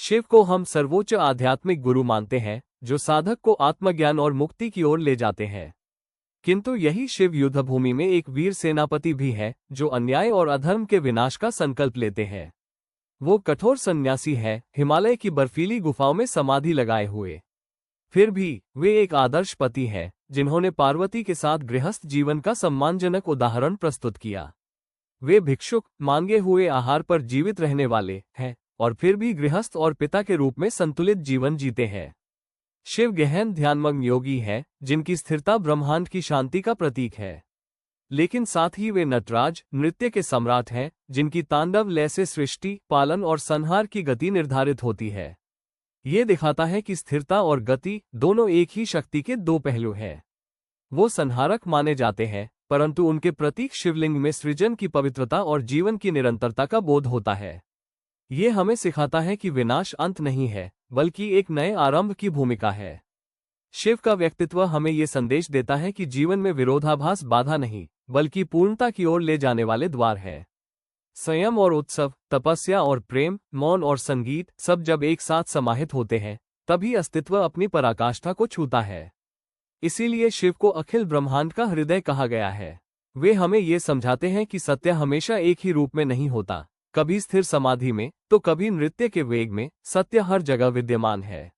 शिव को हम सर्वोच्च आध्यात्मिक गुरु मानते हैं, जो साधक को आत्मज्ञान और मुक्ति की ओर ले जाते हैं। किंतु यही शिव युद्धभूमि में एक वीर सेनापति भी है, जो अन्याय और अधर्म के विनाश का संकल्प लेते हैं। वो कठोर सन्यासी है, हिमालय की बर्फीली गुफाओं में समाधि लगाए हुए। फिर भी वे एक आदर्श पति हैं, जिन्होंने पार्वती के साथ गृहस्थ जीवन का सम्मानजनक उदाहरण प्रस्तुत किया। वे भिक्षुक, मांगे हुए आहार पर जीवित रहने वाले हैं, और फिर भी गृहस्थ और पिता के रूप में संतुलित जीवन जीते हैं। शिव गहन ध्यानमग्न योगी है, जिनकी स्थिरता ब्रह्मांड की शांति का प्रतीक है। लेकिन साथ ही वे नटराज, नृत्य के सम्राट हैं, जिनकी तांडव लय से सृष्टि, पालन और संहार की गति निर्धारित होती है। ये दिखाता है कि स्थिरता और गति दोनों एक ही शक्ति के दो पहलू हैं। वो संहारक माने जाते हैं, परंतु उनके प्रतीक शिवलिंग में सृजन की पवित्रता और जीवन की निरंतरता का बोध होता है। ये हमें सिखाता है कि विनाश अंत नहीं है, बल्कि एक नए आरंभ की भूमिका है। शिव का व्यक्तित्व हमें ये संदेश देता है कि जीवन में विरोधाभास बाधा नहीं, बल्कि पूर्णता की ओर ले जाने वाले द्वार है। संयम और उत्सव, तपस्या और प्रेम, मौन और संगीत, सब जब एक साथ समाहित होते हैं, तभी अस्तित्व अपनी पराकाष्ठा को छूता है। इसीलिए शिव को अखिल ब्रह्मांड का हृदय कहा गया है। वे हमें ये समझाते हैं कि सत्य हमेशा एक ही रूप में नहीं होता, कभी स्थिर समाधि में, तो कभी नृत्य के वेग में। सत्य हर जगह विद्यमान है।